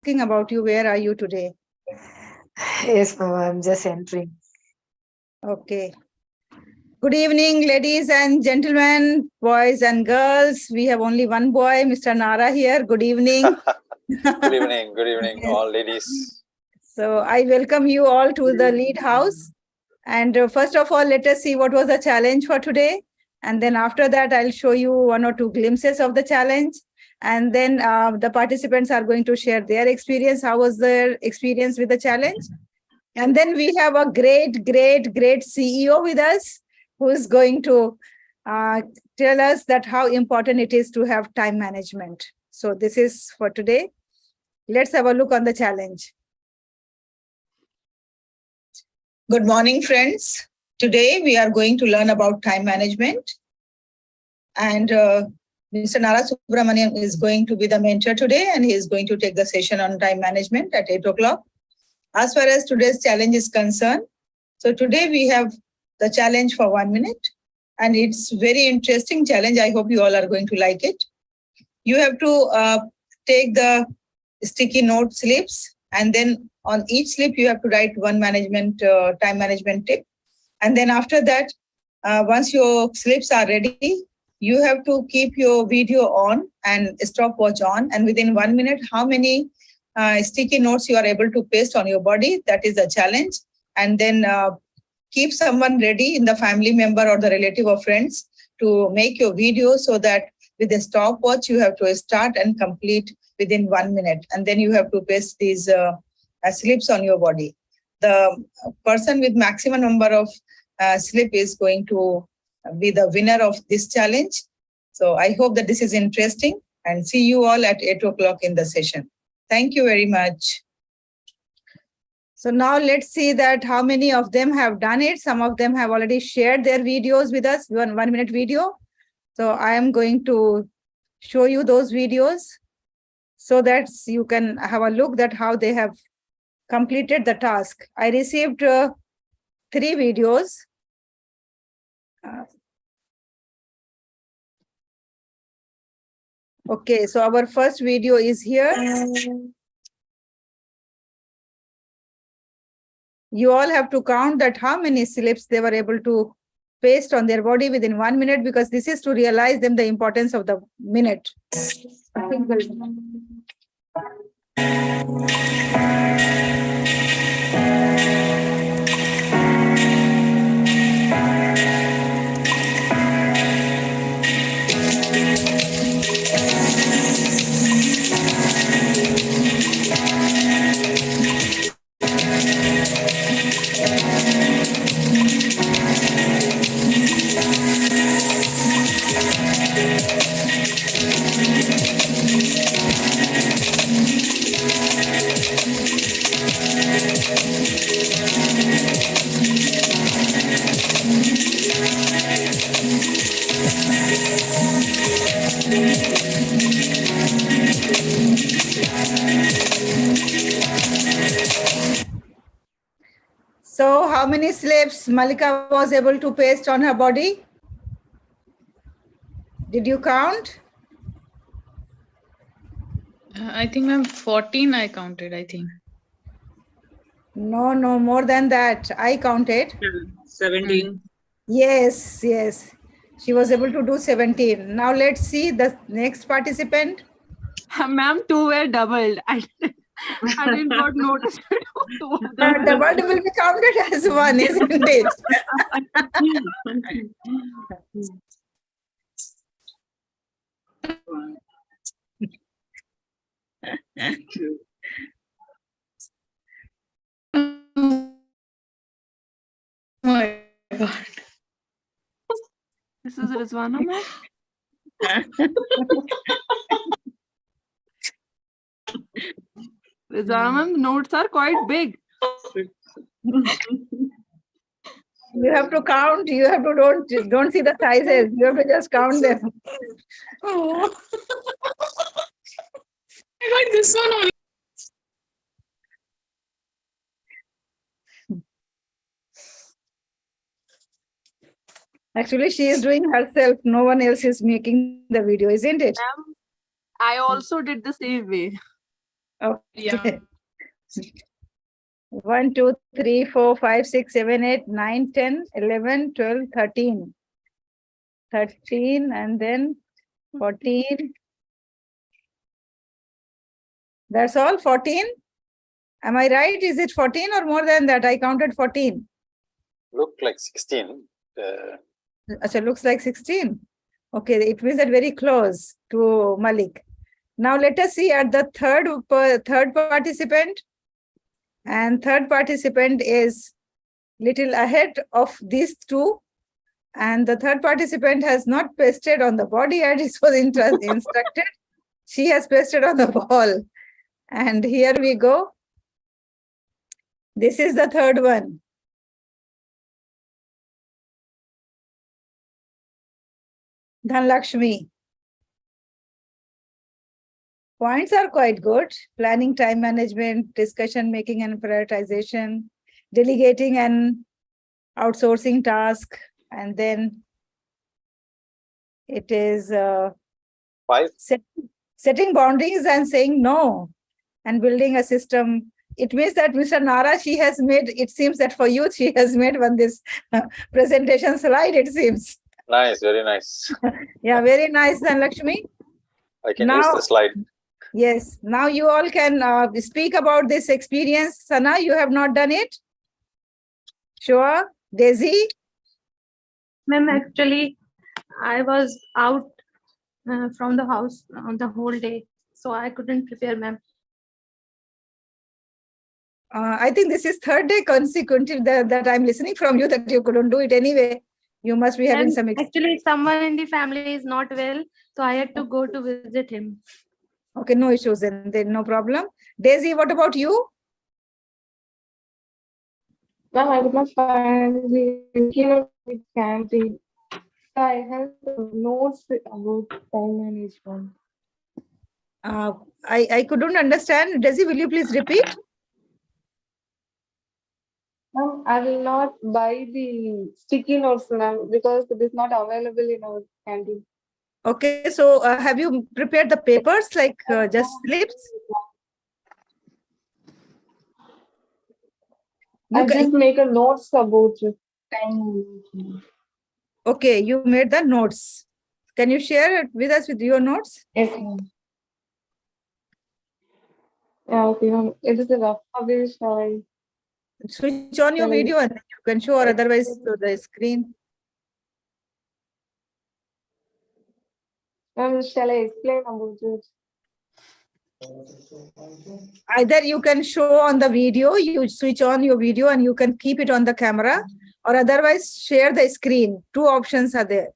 asking about you. Where are you today? Yes, Mama, I'm just entering. Okay. Good evening, ladies and gentlemen, boys and girls. We have only one boy, Mr. Nara here. Good evening. Good evening, Yes. all ladies. So I welcome you all to the lead house. And first of all, let us see what was the challenge for today. And then after that, I'll show you one or two glimpses of the challenge. And then the participants are going to share their experience. How was their experience with the challenge? And then we have a great CEO with us who is going to tell us that how important it is to have time management. So this is for today. Let's have a look on the challenge. Good morning, friends. Today we are going to learn about time management. And Mr. Nara Subramanian is going to be the mentor today, and he is going to take the session on time management at 8 o'clock. As far as today's challenge is concerned, so today we have the challenge for 1 minute, and it's very interesting challenge. I hope you all are going to like it. You have to take the sticky note slips, and then on each slip you have to write one time management tip. And then after that, once your slips are ready, you have to keep your video on and stopwatch on, and within 1 minute, how many sticky notes you are able to paste on your body. That is the challenge. And then keep someone ready in the family member or the relative or friends to make your video, so that with a stopwatch you have to start and complete within 1 minute. And then you have to paste these slips on your body. The person with maximum number of slip is going to be the winner of this challenge. So I hope that this is interesting, and see you all at 8 o'clock in the session. Thank you very much. So now let's see that how many of them have done it. Some of them have already shared their videos with us, 1 minute video. So I am going to show you those videos so that you can have a look at how they have completed the task. I received 3 videos. Okay, so our first video is here. You all have to count that how many slips they were able to paste on their body within 1 minute, because this is to realize them the importance of the minute. So how many slips Malika was able to paste on her body? Did you count? I think, ma'am, 14 I counted, I think. No, more than that. I counted. 17. Yes. She was able to do 17. Now let's see the next participant. Ma'am, 2 were doubled. I didn't got noticed. Doubled will be counted as 1, isn't it? Oh my God. This is Rizwana, ma'am. Rizwana, ma'am, notes are quite big. You have to count. You have to don't see the sizes. You have to just count them. Oh. I got this one only. Actually, she is doing herself. No one else is making the video, isn't it? Ma'am, I also did the same way. Okay. Yeah. 1, 2, 3, 4, 5, 6, 7, 8, 9, 10, 11, 12, 13. 13 and then 14. That's all, 14? Am I right? Is it 14 or more than that? I counted 14. Look like 16. Achha, looks like 16. Okay, it means that very close to Malik. Now let us see at the third participant. And third participant is little ahead of these two. And the third participant has not pasted on the body as it was instructed. She has pasted on the ball. And here we go. This is the third one. Dhanlakshmi. Points are quite good. Planning, time management, discussion making and prioritization, delegating and outsourcing task. And then it is 5. setting boundaries and saying no and building a system. It means that Mr. Nara, she has made, it seems that for you, she has made this presentation slide, it seems. Nice, very nice. Yeah, very nice, Dhanlakshmi. I can use the slide. Yes, now you all can speak about this experience. Sana, you have not done it? Sure. Daisy? Ma'am, actually, I was out from the house on the whole day, so I couldn't prepare, ma'am. I think this is third day consecutive that I'm listening from you that you couldn't do it anyway. You must be having And some... actually, someone in the family is not well, so I had to go to visit him. Okay, no issues then, no problem. Daisy, what about you? Ma'am, I could not find the keynote canteen. I have notes about time management. I couldn't understand. Daisy, will you please repeat? Ma'am, I will not buy the sticky notes, ma'am, because it is not available in our canteen. Okay, so have you prepared the papers like just slips? I just make a notes about time management. Okay, you made the notes. Can you share it with us with your notes? Yes, ma'am. Yeah, okay, ma'am. It is a rough publish. Switch on your video and you can show, or otherwise to the screen. Ma'am, shall I explain about it? Either you can show on the video, you switch on your video and you can keep it on the camera, or otherwise share the screen. Two options are there.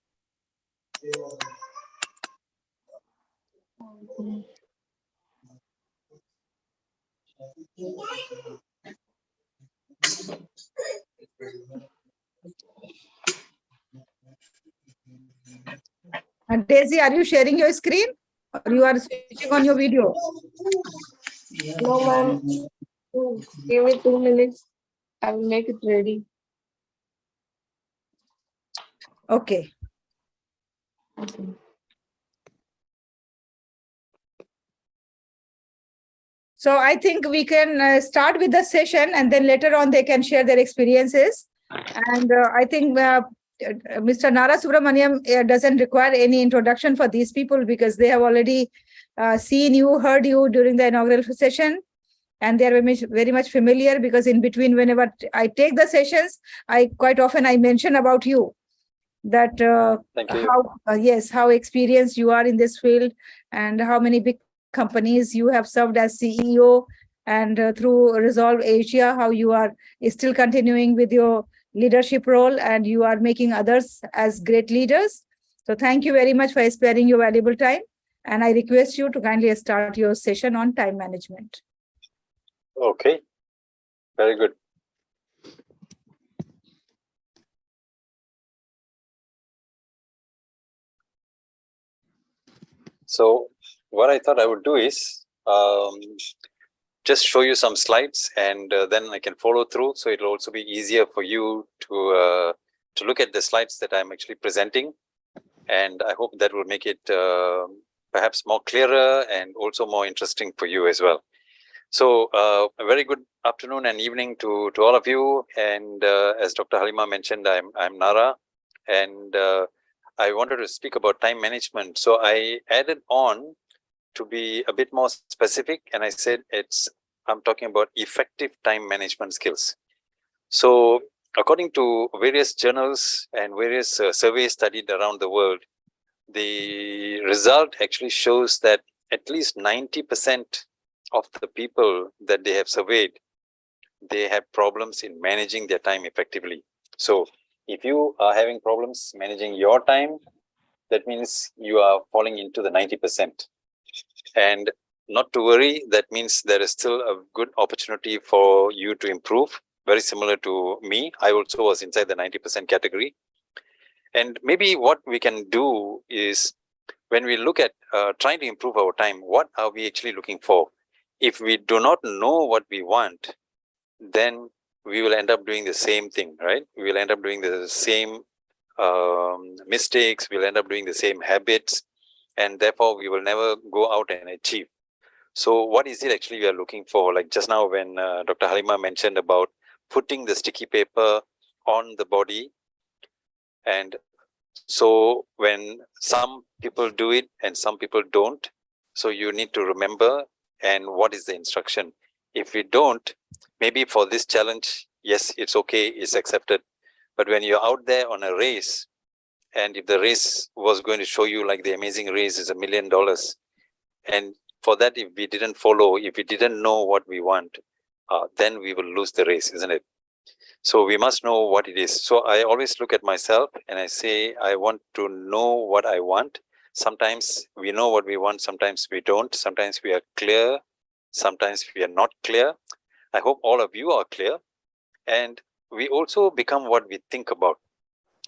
And Daisy, are you sharing your screen or you are switching on your video? No, ma'am. Give me 2 minutes. I will make it ready. Okay. So I think we can start with the session and then later on they can share their experiences. And I think Mr. Nara Subramaniam doesn't require any introduction for these people because they have already seen you, heard you during the inaugural session. And they are very much familiar because in between, whenever I take the sessions, quite often I mention about you, that Thank you. how experienced you are in this field and how many big companies you have served as CEO, and through Resolve Asia, how you are still continuing with your leadership role and you are making others as great leaders. So thank you very much for sparing your valuable time. And I request you to kindly start your session on time management. Okay, very good. So what I thought I would do is just show you some slides and then I can follow through. So it'll also be easier for you to look at the slides that I'm actually presenting. And I hope that will make it perhaps more clearer and also more interesting for you as well. So a very good afternoon and evening to all of you. And as Dr. Halima mentioned, I'm Nara, and I wanted to speak about time management. So I added on to be a bit more specific, and I said I'm talking about effective time management skills. So according to various journals and various surveys studied around the world, the result actually shows that at least 90% of the people that they have surveyed, they have problems in managing their time effectively. So if you are having problems managing your time, that means you are falling into the 90%. And not to worry, that means there is still a good opportunity for you to improve. Very similar to me. I also was inside the 90% category. And maybe what we can do is, when we look at trying to improve our time, what are we actually looking for? If we do not know what we want, then we will end up doing the same thing, right? We will end up doing the same mistakes. We'll end up doing the same habits, and therefore we will never go out and achieve. So what is it actually we are looking for? Like just now when Dr. Halima mentioned about putting the sticky paper on the body, and so when some people do it and some people don't, so you need to remember, and what is the instruction. If we don't, maybe for this challenge, yes, it's okay, it's accepted. But when you're out there on a race, and if the race was going to show you like the amazing race is $1 million, and for that, if we didn't follow, if we didn't know what we want, then we will lose the race, isn't it? So we must know what it is. So I always look at myself and I say, I want to know what I want. Sometimes we know what we want, sometimes we don't. Sometimes we are clear, sometimes we are not clear. I hope all of you are clear. And we also become what we think about.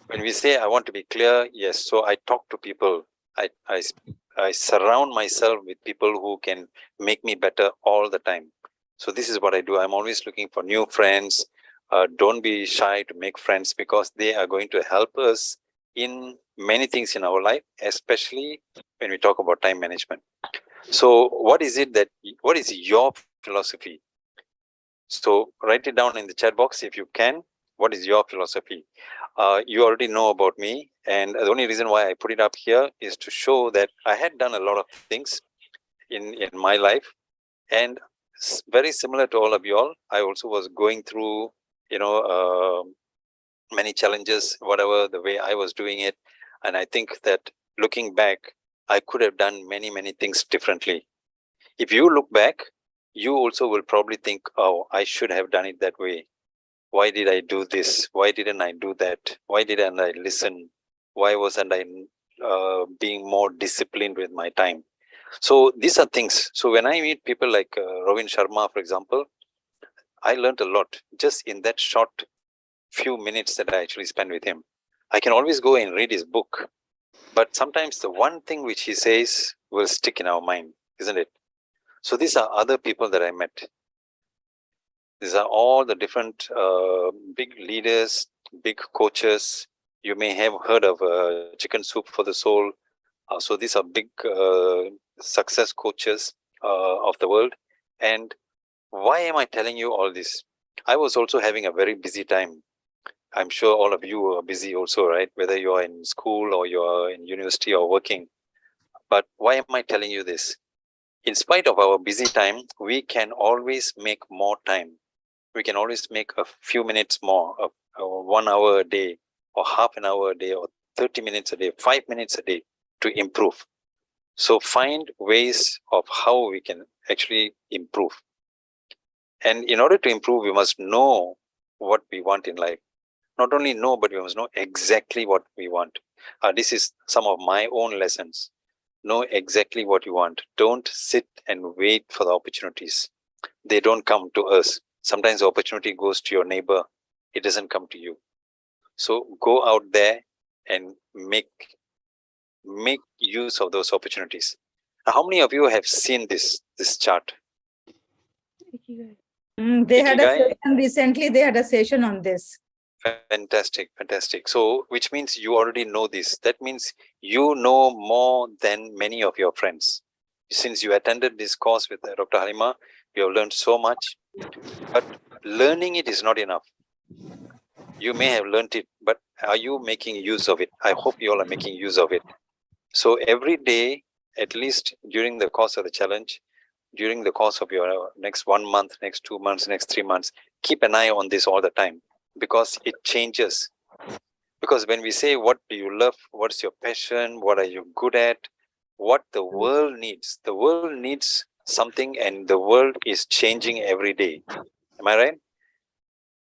When we say, I want to be clear, yes, so I talk to people. I surround myself with people who can make me better all the time. So this is what I do. I'm always looking for new friends. Don't be shy to make friends, because they are going to help us in many things in our life, especially when we talk about time management. So what is your philosophy? So write it down in the chat box if you can. What is your philosophy? You already know about me, and the only reason why I put it up here is to show that I had done a lot of things in my life, and very similar to all of you all, I also was going through many challenges, whatever the way I was doing it. And I think that looking back, I could have done many things differently. If you look back, you also will probably think, oh, I should have done it that way. Why did I do this? Why didn't I do that? Why didn't I listen? Why wasn't I being more disciplined with my time? So these are things. So when I meet people like Ravin Sharma, for example, I learned a lot just in that short few minutes that I actually spent with him. I can always go and read his book, but sometimes the one thing which he says will stick in our mind, isn't it? So these are other people that I met. These are all the different big leaders, big coaches. You may have heard of Chicken Soup for the Soul. So these are big success coaches of the world. And why am I telling you all this? I was also having a very busy time. I'm sure all of you are busy also, right? Whether you are in school or you are in university or working. But why am I telling you this? In spite of our busy time, we can always make more time. We can always make a few minutes more, 1 hour a day, or half an hour a day, or 30 minutes a day, 5 minutes a day to improve. So find ways of how we can actually improve. And in order to improve, we must know what we want in life. Not only know, but we must know exactly what we want. This is some of my own lessons. Know exactly what you want. Don't sit and wait for the opportunities. They don't come to us. Sometimes the opportunity goes to your neighbor. It doesn't come to you. So go out there and make use of those opportunities. How many of you have seen this chart? They had a session recently. They had a session on this. Fantastic. So, which means you already know this. That means you know more than many of your friends. Since you attended this course with Dr. Halima, You have learned so much, but learning it is not enough. You may have learned it, but are you making use of it? I hope you all are making use of it. So every day, at least during the course of the challenge, during the course of your next 1 month, next 2 months, next 3 months, keep an eye on this all the time, because it changes. Because when we say, what do you love? What's your passion? What are you good at? What the world needs something, and the world is changing every day. Am I right?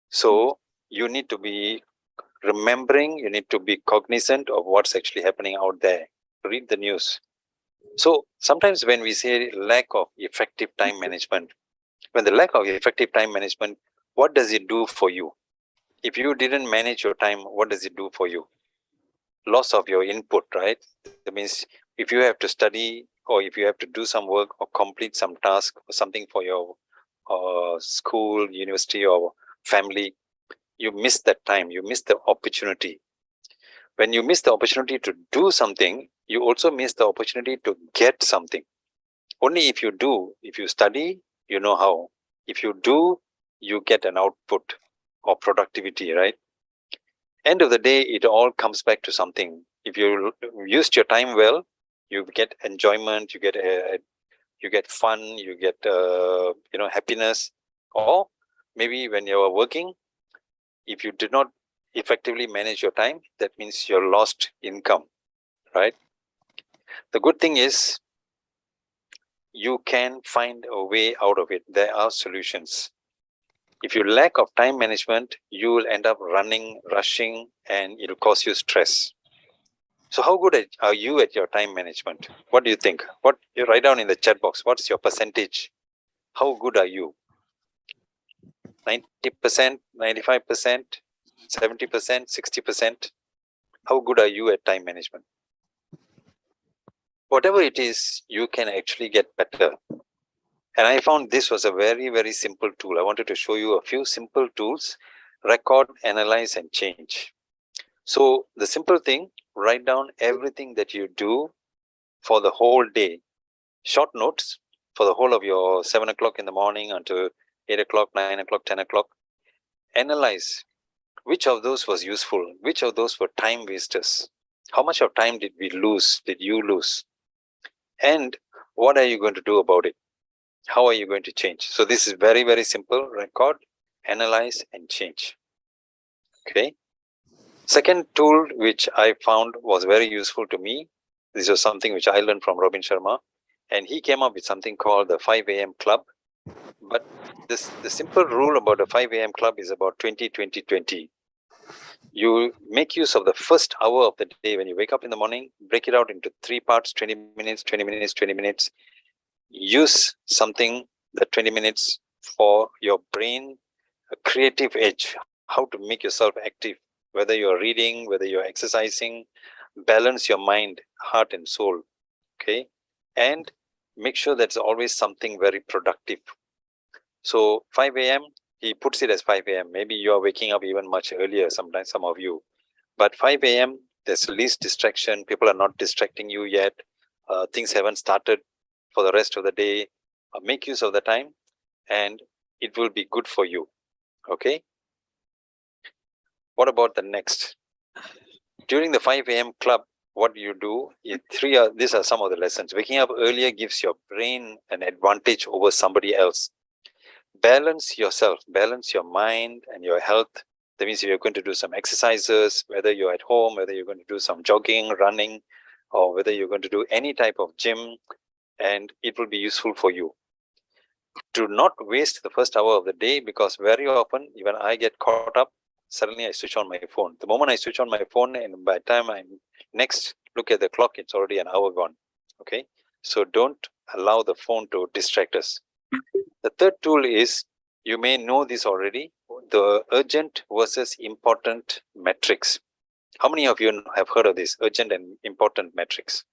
So you need to be remembering, you need to be cognizant of what's actually happening out there. Read the news. So sometimes when we say lack of effective time management, when the lack of effective time management, what does it do for you? If you didn't manage your time, what does it do for you? Loss of your input, right? That means if you have to study, or if you have to do some work or complete some task or something for your school, university, or family, you miss that time, you miss the opportunity. When you miss the opportunity to do something, you also miss the opportunity to get something. Only if you study, you know how. If you do, you get an output or productivity, right? End of the day, it all comes back to something. If you used your time well, you get enjoyment, you get fun, you get happiness. Or maybe when you are working, if you did not effectively manage your time, that means you're lost income, right? The good thing is you can find a way out of it. There are solutions. If you lack of time management, you will end up running, rushing, and it'll cause you stress. So how good are you at your time management? What do you think? What you write down in the chat box? What's your percentage? How good are you? 90%, 95%, 70%, 60%? How good are you at time management? Whatever it is, you can actually get better. And I found this was a very, very simple tool. I wanted to show you a few simple tools: record, analyze, and change. So the simple thing, write down everything that you do for the whole day. Short notes for the whole of your 7 o'clock in the morning until 8 o'clock, 9 o'clock, 10 o'clock. Analyze which of those was useful, which of those were time wasters. How much of time did you lose? And what are you going to do about it? How are you going to change? So this is very, very simple: record, analyze, and change. Okay. Second tool which I found was very useful to me, this was something which I learned from Robin Sharma, and he came up with something called the 5 a.m. club. But the simple rule about the 5 a.m. club is about 20-20-20. You make use of the first hour of the day. When you wake up in the morning, break it out into 3 parts: 20 minutes, 20 minutes, 20 minutes. Use something, that 20 minutes, for your brain, a creative edge, how to make yourself active, whether you're reading, whether you're exercising. Balance your mind, heart, and soul. Okay. And make sure that's always something very productive. So 5 a.m., he puts it as 5 a.m. Maybe you are waking up even much earlier, sometimes, some of you. But 5 a.m., there's least distraction. People are not distracting you yet. Things haven't started for the rest of the day. Make use of the time, and it will be good for you. Okay. What about the next? During the 5 a.m. club, what you do, these are some of the lessons. Waking up earlier gives your brain an advantage over somebody else. Balance yourself, balance your mind and your health. That means if you're going to do some exercises, whether you're at home, whether you're going to do some jogging, running, or whether you're going to do any type of gym, and it will be useful for you. Do not waste the first hour of the day, because very often, even I get caught up, suddenly I switch on my phone. The moment I switch on my phone, and by the time I next look at the clock, it's already an hour gone. Okay. So don't allow the phone to distract us. The third tool is, you may know this already, the urgent versus important metrics. How many of you have heard of this, urgent and important metrics?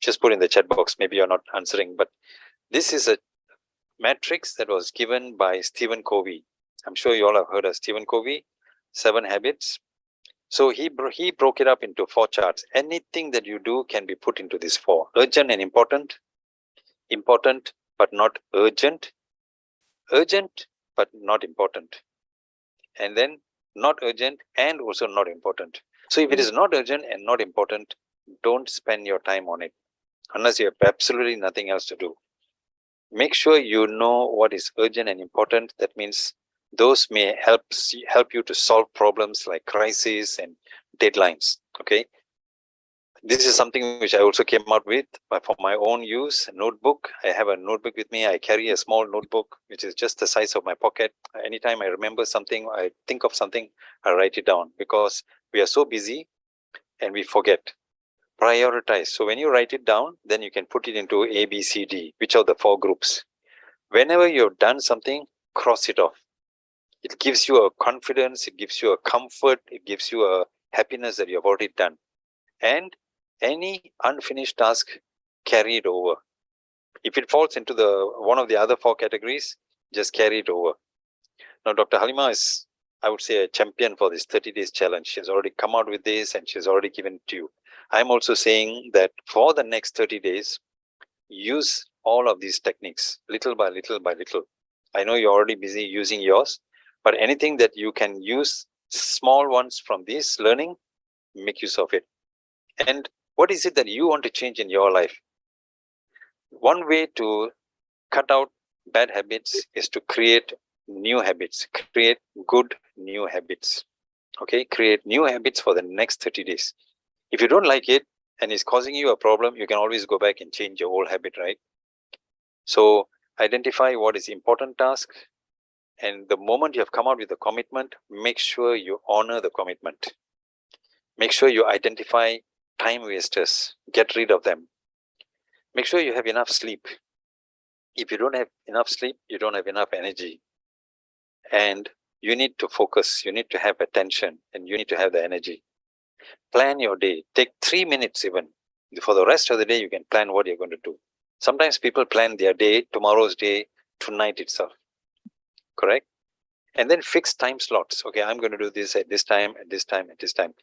Just put in the chat box. Maybe you're not answering, but this is a matrix that was given by Stephen Covey. I'm sure you all have heard of Stephen Covey, 7 Habits. So he broke it up into 4 charts. Anything that you do can be put into these 4: urgent and important, important but not urgent, urgent but not important, and then not urgent and also not important. So if it is not urgent and not important, don't spend your time on it unless you have absolutely nothing else to do. Make sure you know what is urgent and important. That means those may help you to solve problems like crises and deadlines. Okay. This is something which I also came out with for my own use. Notebook. I have a notebook with me. I carry a small notebook which is just the size of my pocket. Anytime I remember something, I think of something, I write it down, because we are so busy and we forget. Prioritize. So when you write it down, then you can put it into A, B, C, D, which are the 4 groups. Whenever you've done something, cross it off. It gives you a confidence, it gives you a comfort, it gives you a happiness that you've already done. And any unfinished task, carry it over. If it falls into one of the other 4 categories, just carry it over. Now, Dr. Halima is, I would say, a champion for this 30 days challenge. She has already come out with this and she's already given it to you. I'm also saying that for the next 30 days, use all of these techniques little by little by little. I know you're already busy using yours, but anything that you can use, small ones from this learning, make use of it. And what is it that you want to change in your life? One way to cut out bad habits is to create new habits, create good new habits. Okay, create new habits for the next 30 days. If you don't like it and it's causing you a problem, you can always go back and change your old habit, right? So identify what is important task, and the moment you have come out with a commitment, make sure you honor the commitment. Make sure you identify time wasters, get rid of them. Make sure you have enough sleep. If you don't have enough sleep, you don't have enough energy. And you need to focus, you need to have attention, and you need to have the energy. Plan your day. Take 3 minutes even. For the rest of the day, you can plan what you're going to do. Sometimes people plan their day, tomorrow's day, tonight itself. Correct? And then fix time slots. Okay, I'm going to do this at this time, at this time, at this time.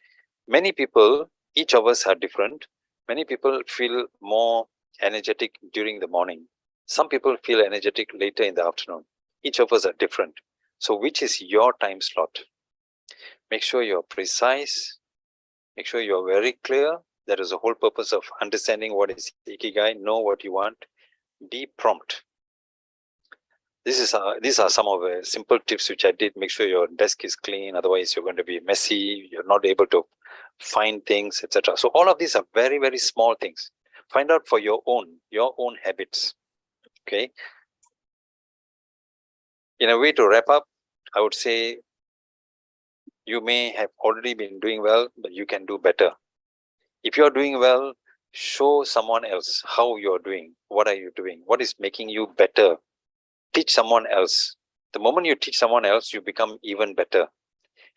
Many people, each of us are different. Many people feel more energetic during the morning. Some people feel energetic later in the afternoon. Each of us are different. So which is your time slot? Make sure you're precise. Make sure you're very clear. That is the whole purpose of understanding what is Ikigai. Know what you want. Be prompt. These are some of the simple tips which I did. Make sure your desk is clean. Otherwise, you're going to be messy. You're not able to find things, etc. So all of these are very, very small things. Find out for your own habits. Okay. In a way to wrap up, I would say you may have already been doing well, but you can do better. If you're doing well, show someone else how you're doing. What are you doing? What is making you better? Teach someone else. The moment you teach someone else, you become even better.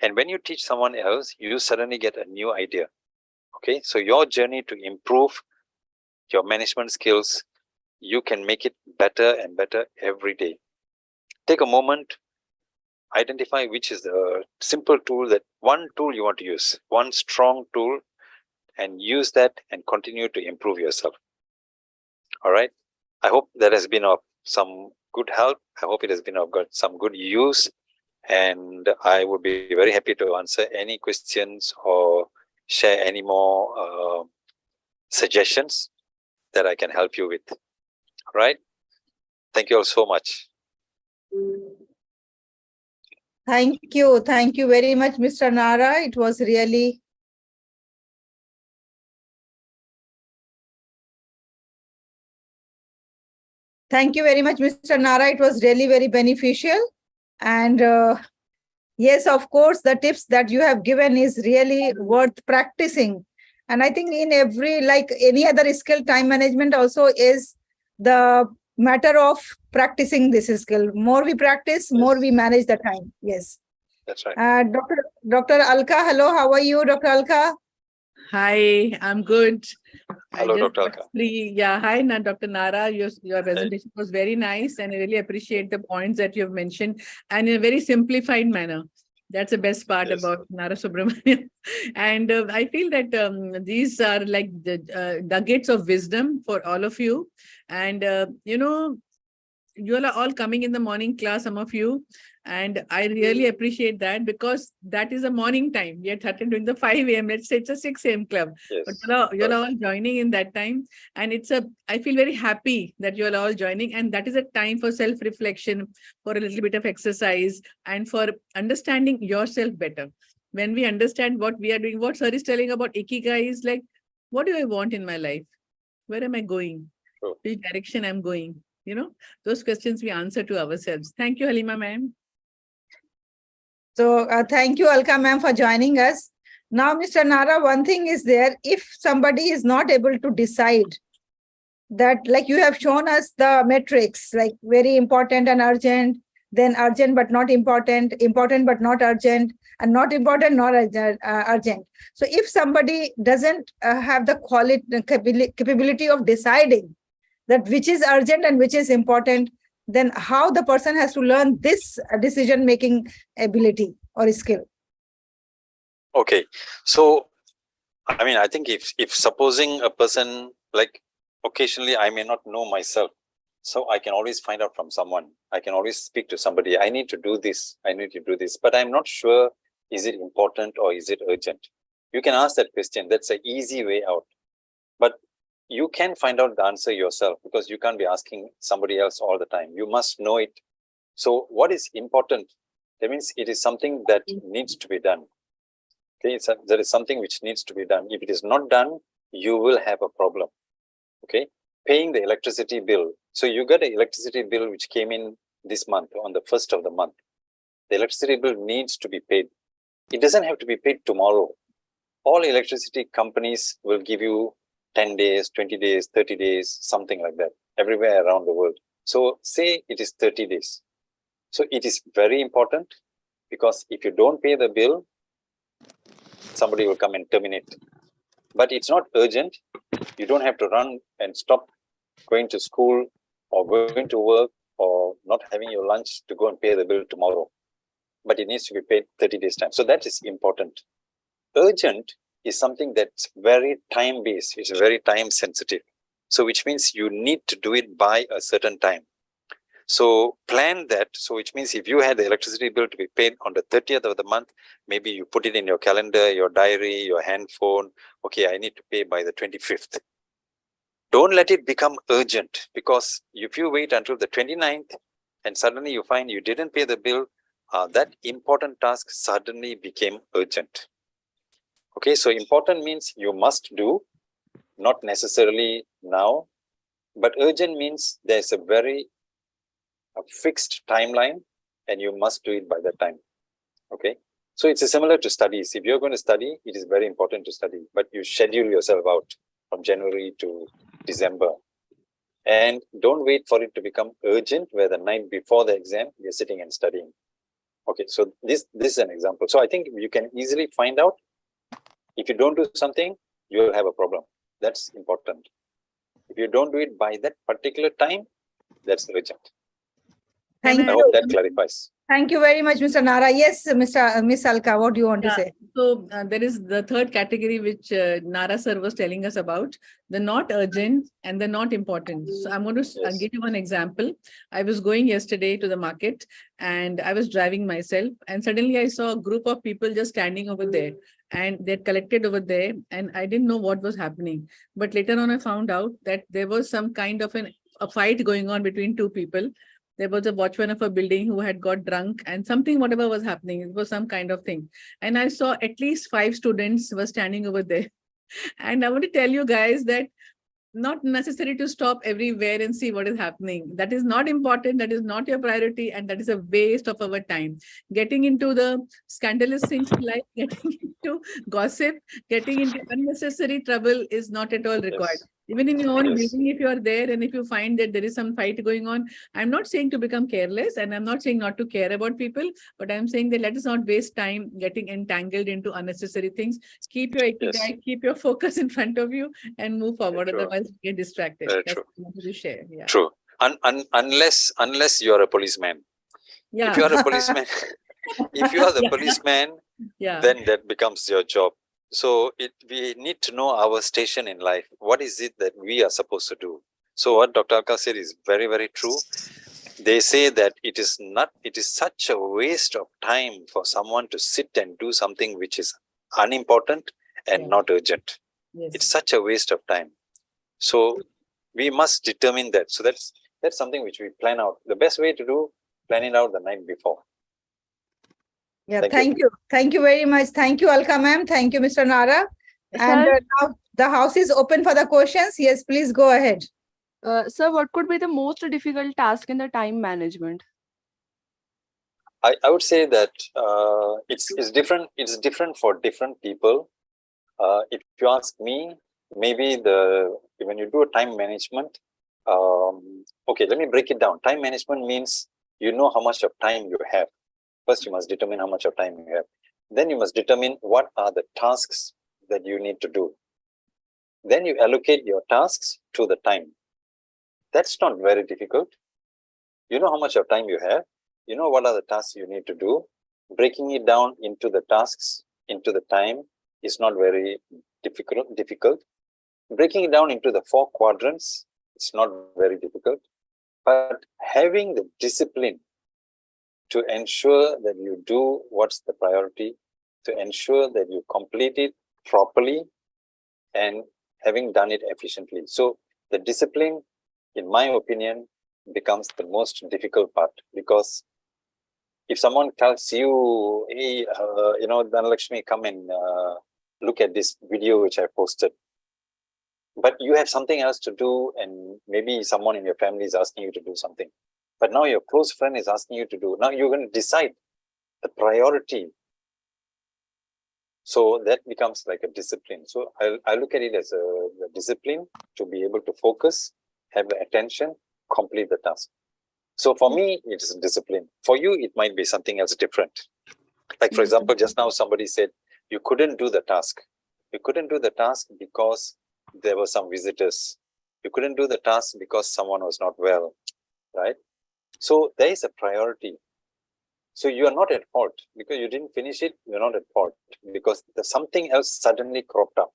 And when you teach someone else, you suddenly get a new idea. Okay, so your journey to improve your management skills, you can make it better and better every day. Take a moment, identify which is the simple tool, that one tool you want to use, one strong tool, and use that and continue to improve yourself. All right. I hope that has been of some good help. I hope it has been of some good use. And I would be very happy to answer any questions or share any more suggestions that I can help you with. All right. Thank you all so much. Thank you. Thank you very much, Mr. Nara. It was really Thank you very much, Mr. Nara. It was really very beneficial. And yes, of course, the tips that you have given is really worth practicing. And I think in every, like any other skill, time management also is the matter of practicing this skill. More we practice, more we manage the time. Yes. That's right. Dr. Alka, hello. How are you, Dr. Alka? Hi, I'm good. Hello, Dr. Alka. Yeah, hi, Dr. Nara. Your presentation was very nice, and I really appreciate the points that you have mentioned, and in a very simplified manner. That's the best part Yes. about Nara Subramanian. And I feel that these are like the nuggets of wisdom for all of you. And, you all are all coming in the morning class, some of you. And I really appreciate that because that is a morning time. We are doing the 5 a.m. Let's say it's a 6 a.m. club. Yes. But you all are all joining in that time. And I feel very happy that you all are all joining. And that is a time for self-reflection, for a little bit of exercise, and for understanding yourself better. When we understand what we are doing, what sir is telling about Ikigai is like, what do I want in my life? Where am I going? Sure. Which direction I'm going? Those questions we answer to ourselves. Thank you, Halima ma'am. So thank you, Alka ma'am, for joining us. Now, Mr. Nara, one thing is there, if somebody is not able to decide that, like you have shown us the metrics, like very important and urgent, then urgent but not important, important but not urgent, and not important, not urgent. So if somebody doesn't have the capability of deciding that which is urgent and which is important, then how the person has to learn this decision-making ability or skill? Okay. So, I mean, I think if supposing a person, like occasionally I may not know myself, so I can always find out from someone. I can always speak to somebody. I need to do this. I need to do this, but I'm not sure, is it important or is it urgent? You can ask that question. That's an easy way out. But you can find out the answer yourself because you can't be asking somebody else all the time. You must know it. So what is important? That means it is something that needs to be done. Okay, there is something which needs to be done. If it is not done, you will have a problem. Okay, paying the electricity bill. So you got an electricity bill which came in this month on the 1st of the month. The electricity bill needs to be paid. It doesn't have to be paid tomorrow. All electricity companies will give you 10 days, 20 days, 30 days, something like that, everywhere around the world. So say it is 30 days. So it is very important because if you don't pay the bill, somebody will come and terminate. But it's not urgent. You don't have to run and stop going to school or going to work or not having your lunch to go and pay the bill tomorrow. But it needs to be paid 30 days time. So that is important. Urgent is something that's very time-based. It's very time-sensitive. So which means you need to do it by a certain time. So plan that. So which means if you had the electricity bill to be paid on the 30th of the month, maybe you put it in your calendar, your diary, your handphone. Okay, I need to pay by the 25th. Don't let it become urgent, because if you wait until the 29th and suddenly you find you didn't pay the bill, that important task suddenly became urgent. Okay, so important means you must do, not necessarily now, but urgent means there's a fixed timeline and you must do it by that time. Okay, so it's similar to studies. If you're going to study, it is very important to study, but you schedule yourself out from January to December. And don't wait for it to become urgent, where the night before the exam, you're sitting and studying. Okay, so this is an example. So I think you can easily find out, if you don't do something, you will have a problem. That's important. If you don't do it by that particular time, that's urgent. Thank I you. hope that clarifies. Thank you very much, Mr. Nara. Yes, Miss Alka, what do you want to say? So there is the third category which Nara sir was telling us about, the not urgent and the not important. So I'm going to give you one example. I was going yesterday to the market and I was driving myself, and suddenly I saw a group of people just standing over there, and they're collected over there, and I didn't know what was happening. But later on I found out that there was some kind of a fight going on between two people. There was a watchman of a building who had got drunk, and something, whatever was happening, it was some kind of thing. And I saw at least 5 students were standing over there. And I want to tell you guys that not necessary to stop everywhere and see what is happening. That is not important. That is not your priority. And that is a waste of our time. Getting into the scandalous things in life, getting into gossip, getting into unnecessary trouble is not at all required. Yes. Even in your own building, if you are there and if you find that there is some fight going on, I'm not saying to become careless, and I'm not saying not to care about people, but I'm saying that let us not waste time getting entangled into unnecessary things. Keep your ikigai, keep your focus in front of you, and move forward. Otherwise, you get distracted. Very That's true. what I wanted to share. Yeah. True. Unless you are a policeman. Yeah. If you are a policeman, If you are the Yeah. policeman, Yeah. then that becomes your job. So we need to know our station in life. What is it that we are supposed to do? So what Dr. Alka said is very, very true. They say that it is such a waste of time for someone to sit and do something which is unimportant and Yeah. not urgent. Yes. It's such a waste of time. So we must determine that. So that's something which we plan out. The best way to do, plan it out the night before. Yeah, Thank you. thank you. Thank you very much. Thank you, Alka ma'am. Thank you, Mr. Nara. And Sir, now the house is open for the questions. Yes, please go ahead. sir, what could be the most difficult task in the time management? I would say that it's different. It's different for different people. If you ask me, maybe when you do a time management, okay, let me break it down. Time management means you know how much of time you have. First, you must determine how much of time you have. Then you must determine what are the tasks that you need to do. Then you allocate your tasks to the time. That's not very difficult. You know how much of time you have. You know what are the tasks you need to do. Breaking it down into the tasks, into the time is not very difficult. Breaking it down into the 4 quadrants, it's not very difficult. But having the discipline to ensure that you do what's the priority, to ensure that you complete it properly, and having done it efficiently. So the discipline, in my opinion, becomes the most difficult part, because if someone tells you, hey, Dhanalakshmi, come and look at this video which I posted, but you have something else to do, and maybe someone in your family is asking you to do something, but now your close friend is asking you to do, now you're going to decide the priority. So that becomes like a discipline. So I look at it as a discipline to be able to focus, have the attention, complete the task. So for me, it's discipline. For you, it might be something else different. Like, for example, just now somebody said, you couldn't do the task. You couldn't do the task because there were some visitors. You couldn't do the task because someone was not well, right? So there is a priority. So you are not at fault because you didn't finish it. You're not at fault because there's something else suddenly cropped up.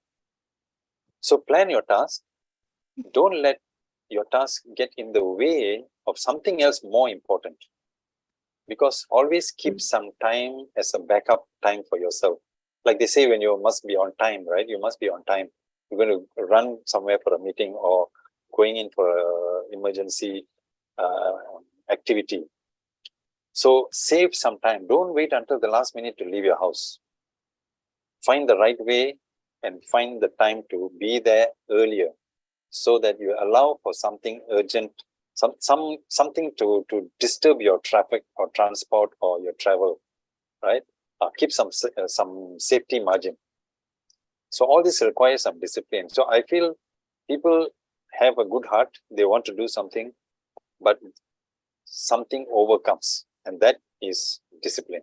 So plan your task. Don't let your task get in the way of something else more important. Because always keep some time as a backup time for yourself. Like they say, when you must be on time, right? You must be on time. You're going to run somewhere for a meeting or going in for an emergency activity. So save some time. Don't wait until the last minute to leave your house. Find the right way and find the time to be there earlier, so that you allow for something urgent, something to disturb your traffic or transport or your travel, right? Keep some safety margin. So all this requires some discipline. So I feel people have a good heart. They want to do something, but something overcomes, and that is discipline.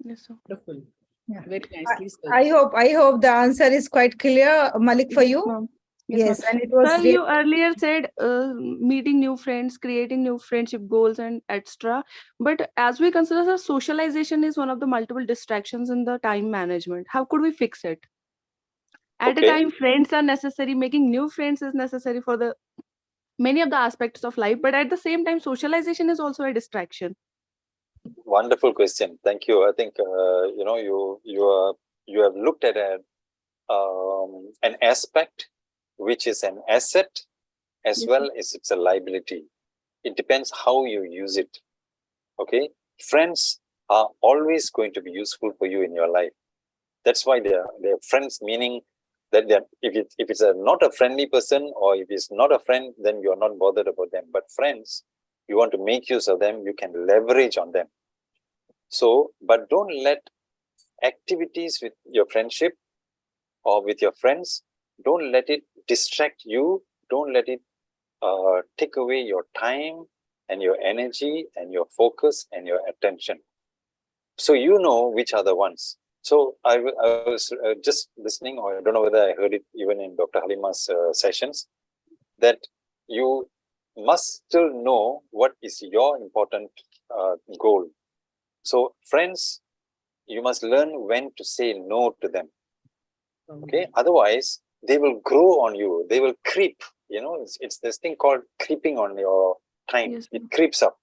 Yes, sir. Wonderful. Yeah. Very nicely said. I hope the answer is quite clear, Malik, for you. Ma'am. Yes, ma'am. and it was Sir, really you earlier said meeting new friends, creating new friendship goals, and etc. But as we consider, sir, socialization is one of the multiple distractions in the time management. How could we fix it? At a Okay. time, friends are necessary. Making new friends is necessary for the many of the aspects of life. But at the same time, socialization is also a distraction. Wonderful question. Thank you. I think you have looked at an aspect which is an asset as Yes, well as it's a liability. It depends how you use it. Okay, friends are always going to be useful for you in your life. That's why they're friends, meaning that if it's not a friendly person, or if it's not a friend, then you're not bothered about them. But friends, you want to make use of them, you can leverage on them. So, but don't let activities with your friendship or with your friends, don't let it distract you. Don't let it take away your time and your energy and your focus and your attention. So you know which are the ones. So I was just listening, or I don't know whether I heard it even in Dr. Halima's sessions, that you must still know what is your important goal. So friends, you must learn when to say no to them. Okay, otherwise they will grow on you. They will creep. It's this thing called creeping on your time. Yes, It creeps up.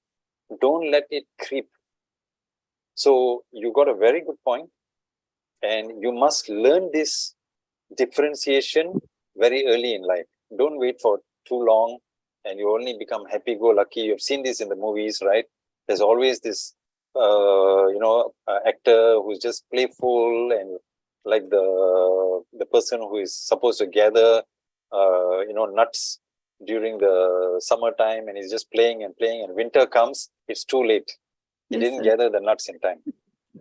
Don't let it creep. So you got a very good point, and you must learn this differentiation very early in life. Don't wait for too long and you only become happy-go-lucky. You've seen this in the movies, right? There's always this actor who's just playful and like the person who is supposed to gather nuts during the summertime, and he's just playing and playing, and winter comes, it's too late. He Yes, didn't sir. gather the nuts in time.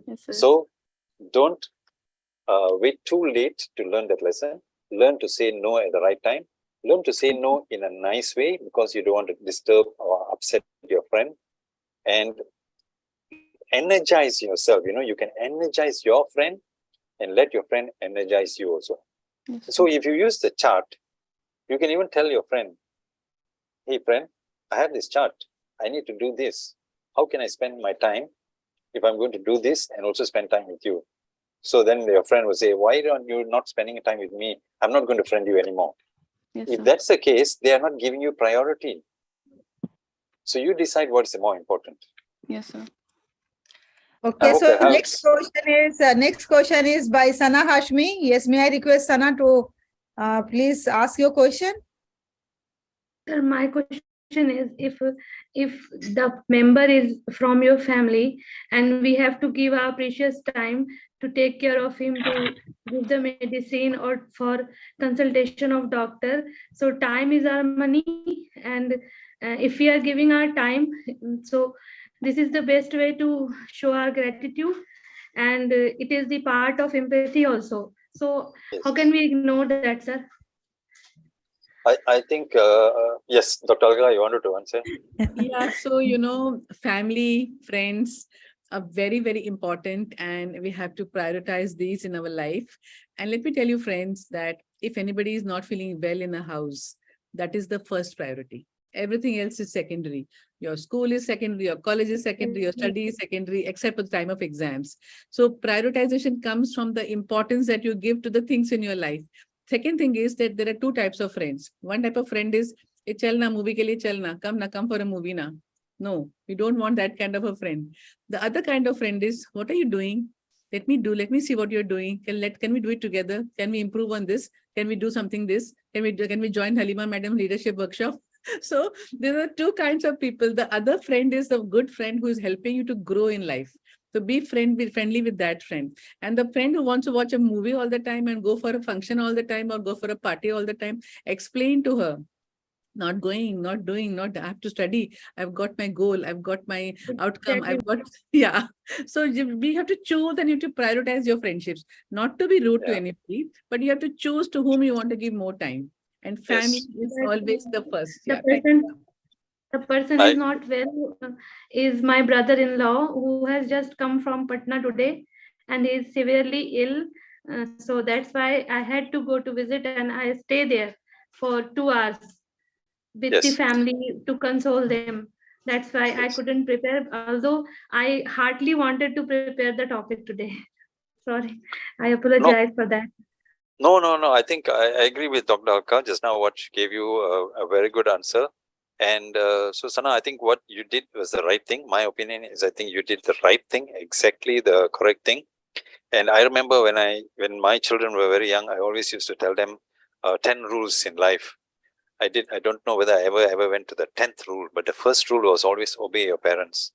Yes, sir. So don't wait too late to learn that lesson. Learn to say no at the right time. Learn to say no in a nice way, because you don't want to disturb or upset your friend. And energize yourself. You can energize your friend and let your friend energize you also. Yes, sir. So if you use the chart, you can even tell your friend, hey friend, I have this chart. I need to do this. How can I spend my time if I'm going to do this and also spend time with you? So then your friend will say, why don't you not spending time with me? I'm not going to friend you anymore. Yes, If sir. that's the case, they are not giving you priority. So you decide what is more important. Yes, sir. Okay, hope so that next helps. next question is by Sana Hashmi. Yes, may I request Sana to please ask your question? Sir, my question is, if the member is from your family and we have to give our precious time to take care of him, to give the medicine or for consultation of doctor, so time is our money, and if we are giving our time, so this is the best way to show our gratitude, and it is the part of empathy also. So how can we ignore that, sir? I think, yes, Dr. Alga, you wanted to answer? Yeah, so family, friends are very, very important, and we have to prioritize these in our life. And let me tell you, friends, that if anybody is not feeling well in a house, that is the first priority. Everything else is secondary. Your school is secondary, your college is secondary, your study is secondary, except for the time of exams. So prioritization comes from the importance that you give to the things in your life. Second thing is that there are two types of friends. One type of friend is, chalna movie ke liye chalna, come for a movie na. No, we don't want that kind of a friend. The other kind of friend is, what are you doing? Let me see what you're doing. Can we do it together? Can we improve on this? Can we do something this? Can we join Halima Madam leadership workshop? So there are two kinds of people. The other friend is the good friend who is helping you to grow in life. So be friendly with that friend. And the friend who wants to watch a movie all the time and go for a function all the time or go for a party all the time, explain to her, not going, not doing, I have to study. I've got my goal. I've got my outcome. I've got, yeah. So we have to choose, and you have to prioritize your friendships, not to be rude to anybody, but you have to choose to whom you want to give more time. And family is always the first. The Yeah. person is not well, is my brother-in-law, who has just come from Patna today, and he is severely ill. So that's why I had to go to visit, and I stay there for 2 hours with the family to console them. That's why I couldn't prepare, although I heartily wanted to prepare the topic today. Sorry, I apologize for that. No. I think I agree with Dr. Alka just now. What she gave you a very good answer. And so, Sana, I think what you did was the right thing. My opinion is, I think you did the right thing, exactly the correct thing. And I remember when my children were very young, I always used to tell them 10 rules in life. I don't know whether I ever went to the 10th rule, but the first rule was always obey your parents.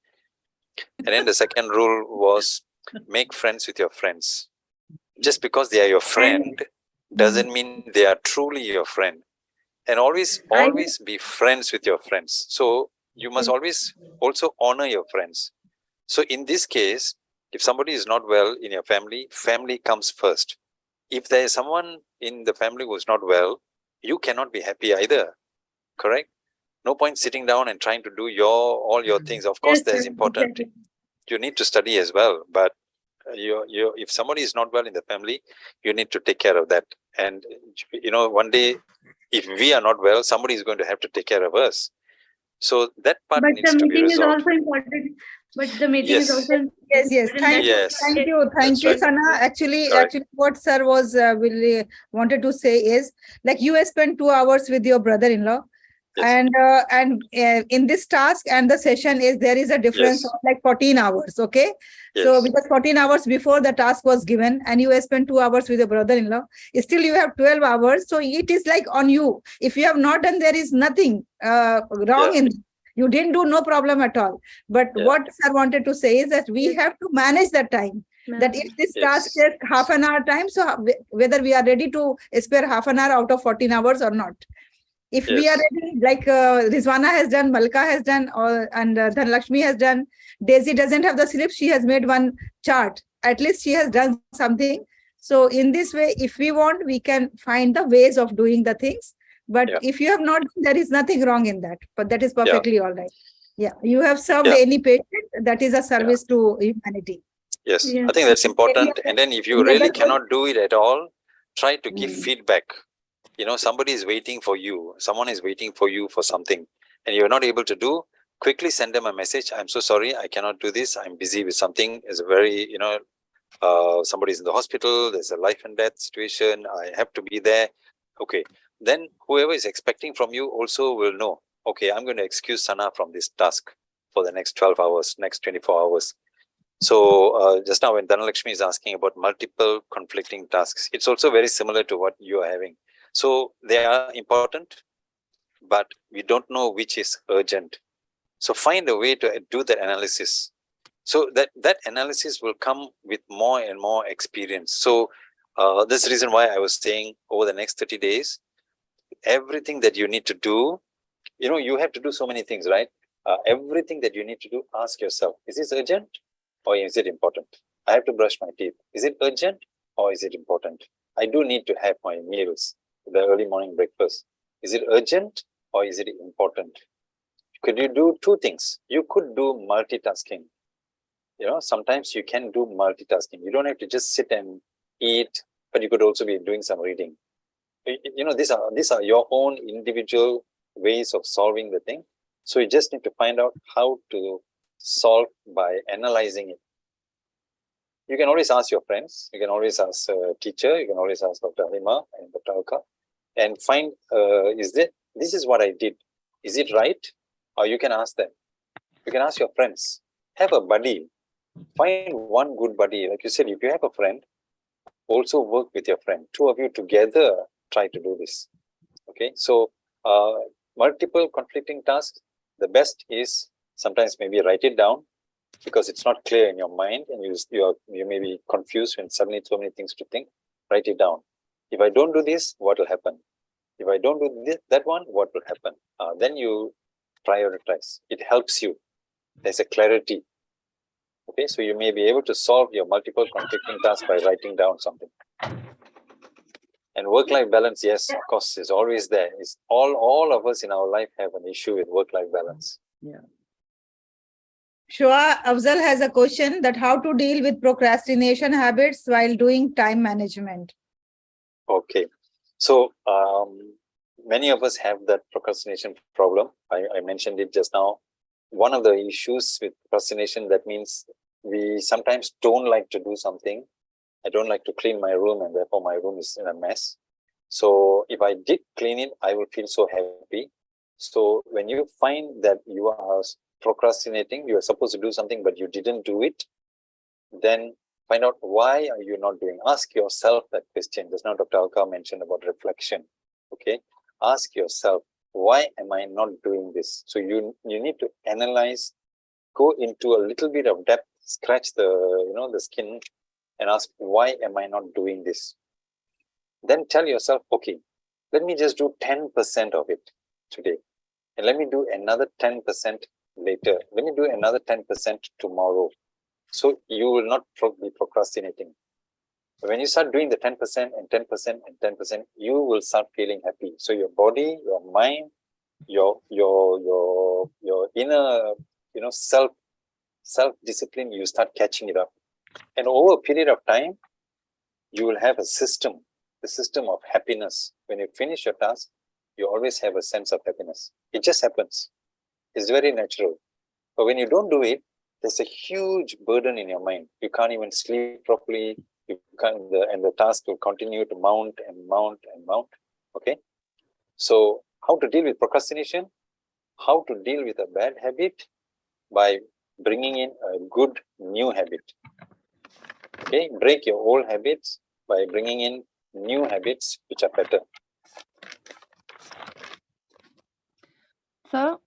And then the second rule was make friends with your friends. Just because they are your friend doesn't mean they are truly your friend. And always be friends with your friends. So you must always also honor your friends. So in this case, if somebody is not well in your family, family comes first. If there is someone in the family who is not well, you cannot be happy either. Correct? No point sitting down and trying to do all your things. Of course, that's important. Exactly. You need to study as well, but if somebody is not well in the family, you need to take care of that. And one day, if we are not well, somebody is going to have to take care of us. So that part But needs the to be meeting is resolved. also important. But the meeting is Yes. also important. Yes. Thank you. Yes. Thank you. Thank That's you, right. Sana. Actually, Correct. what sir was really wanted to say is, like, you spent 2 hours with your brother-in-law, Yes. and in this task and the session there is a difference Yes. of like 14 hours. Okay. So Yes. because 14 hours before the task was given and you spent 2 hours with your brother-in-law, still you have 12 hours. So it is like on you. If you have not done, there is nothing wrong Yeah. in. You didn't do, no problem at all. But Yeah. what sir wanted to say is that we have to manage the time. That if this task Yes. takes half an hour time, so whether we are ready to spare half an hour out of 14 hours or not. If we are Yes. ready, like Rizwana has done, Malka has done, and Dhanlakshmi has done. Daisy doesn't have the slips. She has made one chart. At least she has done something. So in this way, if we want, we can find the ways of doing the things. But Yeah. if you have not, there is nothing wrong in that. But that is perfectly all right. Yeah, you have served Yeah. any patient. That is a service to humanity. Yes. Yes. I think that's important. And then if you Any really other cannot do it at all, try to give Mm. feedback. You know, somebody is waiting for you. Someone is waiting for you for something and you're not able to do, quickly send them a message. I'm so sorry. I cannot do this. I'm busy with something. It's a very, somebody's in the hospital. There's a life and death situation. I have to be there. Okay. Then whoever is expecting from you also will know, okay, I'm going to excuse Sana from this task for the next 12 hours, next 24 hours. So just now when Dhanalakshmi is asking about multiple conflicting tasks, it's also very similar to what you are having. So they are important, but we don't know which is urgent. So find a way to do that analysis. So that analysis will come with more and more experience. So that's the reason why I was saying over the next 30 days, everything that you need to do, you have to do so many things, right? Everything that you need to do, ask yourself, is this urgent or is it important? I have to brush my teeth. Is it urgent or is it important? I do need to have my meals, the early morning breakfast. Is it urgent or is it important? Could you do two things? You could do multitasking. Sometimes you can do multitasking. You don't have to just sit and eat, but you could also be doing some reading. These are your own individual ways of solving the thing. So you just need to find out how to solve by analyzing it. You can always ask your friends. You can always ask a teacher. You can always ask Dr. Halima and Dr. Alka and find, this is what I did. Is it right? Or you can ask them. You can ask your friends. Have a buddy. Find one good buddy. Like you said, if you have a friend, also work with your friend. Two of you together try to do this. Okay, so multiple conflicting tasks. The best is sometimes maybe write it down because it's not clear in your mind and you may be confused when suddenly so many things to think. Write it down. If I don't do this, what will happen? If I don't do that one, what will happen? Then you prioritize. It helps you. There's a clarity. Okay, so you may be able to solve your multiple conflicting tasks by writing down something. And work-life balance, yes, of course, is always there. It's all of us in our life have an issue with work-life balance. Yeah. Shua Afzal has a question that how to deal with procrastination habits while doing time management. Okay, so many of us have that procrastination problem. I mentioned it just now. One of the issues with procrastination, that means we sometimes don't like to do something. I don't like to clean my room and therefore my room is in a mess. So if I did clean it, I will feel so happy. So when you find that you are procrastinating, you are supposed to do something, but you didn't do it, then find out why are you not doing. Ask yourself that question. Just now Dr. Alka mentioned about reflection. Okay, ask yourself, why am I not doing this? So you need to analyze, go into a little bit of depth, scratch the skin and ask, why am I not doing this? Then tell yourself, okay, let me just do 10% of it today. And let me do another 10% later. Let me do another 10% tomorrow. So you will not be procrastinating. When you start doing the 10% and 10% and 10%, you will start feeling happy. So your body, your mind, your inner, self-discipline, you start catching it up. And over a period of time, you will have a system, the system of happiness. When you finish your task, you always have a sense of happiness. It just happens. It's very natural. But when you don't do it, there's a huge burden in your mind. You can't even sleep properly. You can't, and the task will continue to mount and mount and mount. Okay. So how to deal with procrastination? How to deal with a bad habit? By bringing in a good new habit. Okay. Break your old habits by bringing in new habits which are better. Sir,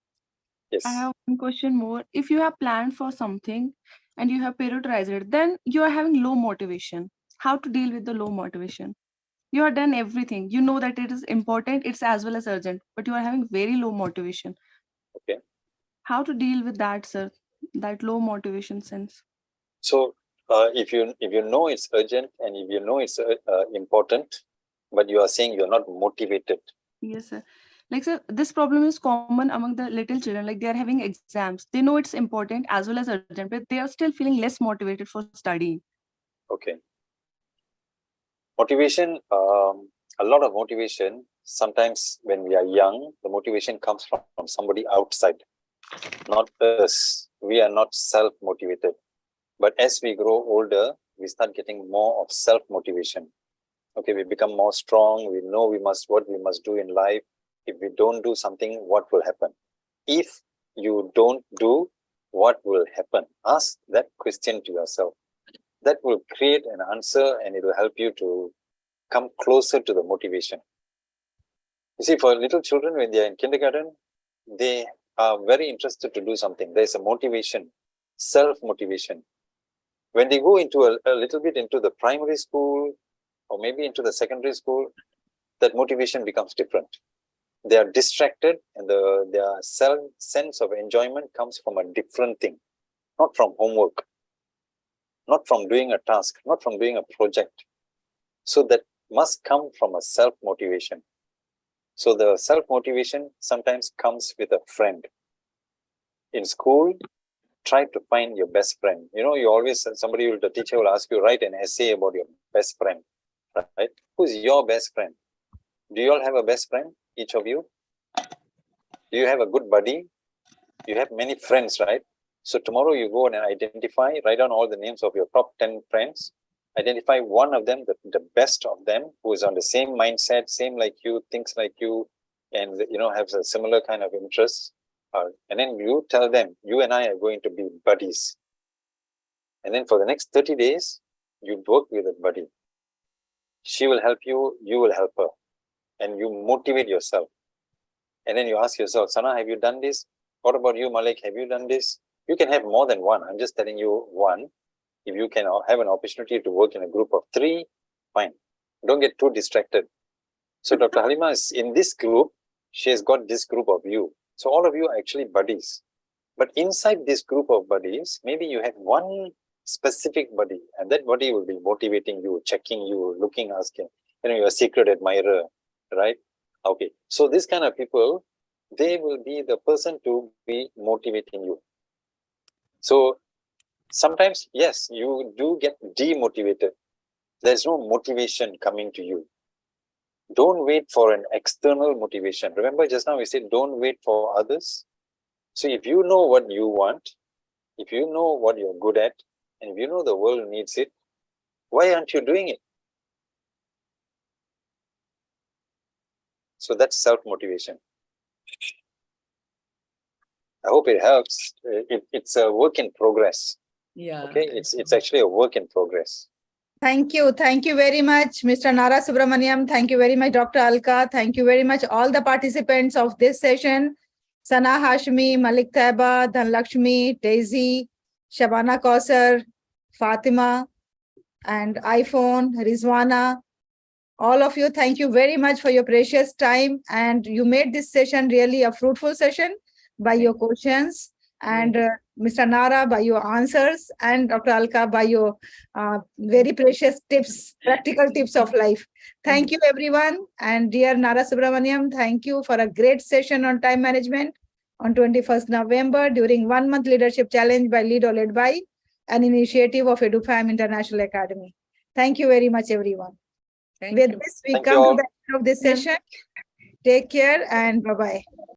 Yes. I have one question more. If you have planned for something and you have prioritized it, then you are having low motivation. How to deal with the low motivation? You have done everything. You know that it is important, it's as well as urgent, but you are having very low motivation. Okay. How to deal with that, sir? That low motivation sense. So if you know it's urgent and if you know it's important, but you are saying you're not motivated. Yes, sir. Like, sir, this problem is common among the little children. Like, they are having exams. They know it's important as well as urgent, but they are still feeling less motivated for studying. Okay. Motivation, a lot of motivation. Sometimes when we are young, the motivation comes from somebody outside, not us. We are not self-motivated. But as we grow older, we start getting more of self-motivation. Okay, we become more strong. We know what we must do in life. If we don't do something, what will happen? If you don't do, what will happen? Ask that question to yourself. That will create an answer and it will help you to come closer to the motivation. You see, for little children, when they're in kindergarten, they are very interested to do something. There's a motivation, self-motivation. When they go into a little bit into the primary school or maybe into the secondary school, that motivation becomes different. They are distracted and their sense of enjoyment comes from a different thing, not from homework, not from doing a task, not from doing a project. So that must come from a self-motivation. So the self-motivation sometimes comes with a friend. In school, try to find your best friend. You know, you always, the teacher will ask you, write an essay about your best friend, right? Who's your best friend? Do you all have a best friend, each of you? Do you have a good buddy? You have many friends, right? So tomorrow you go and identify, write down all the names of your top 10 friends, identify one of them, the best of them, who is on the same mindset, same like you, thinks like you, and has a similar kind of interests. And then you tell them, you and I are going to be buddies. And then for the next 30 days, you work with a buddy. She will help you, you will help her. And you motivate yourself. And then you ask yourself, Sana, have you done this? What about you, Malik? Have you done this? You can have more than one. I'm just telling you one. If you can have an opportunity to work in a group of 3, fine. Don't get too distracted. So Dr. Halima is in this group. She has got this group of you. So all of you are actually buddies. But inside this group of buddies, maybe you have one specific buddy, and that buddy will be motivating you, checking you, looking, asking. You're a secret admirer, right? Okay. So this kind of people, they will be the person to be motivating you. So sometimes, yes, you do get demotivated. There's no motivation coming to you. Don't wait for an external motivation. Remember just now we said, don't wait for others. So if you know what you want, if you know what you're good at, and if you know the world needs it, why aren't you doing it? So that's self-motivation. I hope it helps. It's a work in progress. Yeah. Okay, it's actually a work in progress. Thank you. Thank you very much, Mr. Nara Subramaniam. Thank you very much, Dr. Alka. Thank you very much, all the participants of this session. Sana Hashmi, Malik Taiba, Dhanlakshmi, Daisy, Shabana Kausar, Fatima, and iPhone, Rizwana. All of you, thank you very much for your precious time. And you made this session really a fruitful session by your questions. And Mr. Nara by your answers, and Dr. Alka by your very precious tips, practical tips of life. Thank you, everyone. And dear Nara Subramaniam, thank you for a great session on time management on 21st November during 1 month leadership challenge by Lead or Led by, an initiative of EduFam International Academy. Thank you very much, everyone. With this, we come to the end of this session. Take care and bye-bye.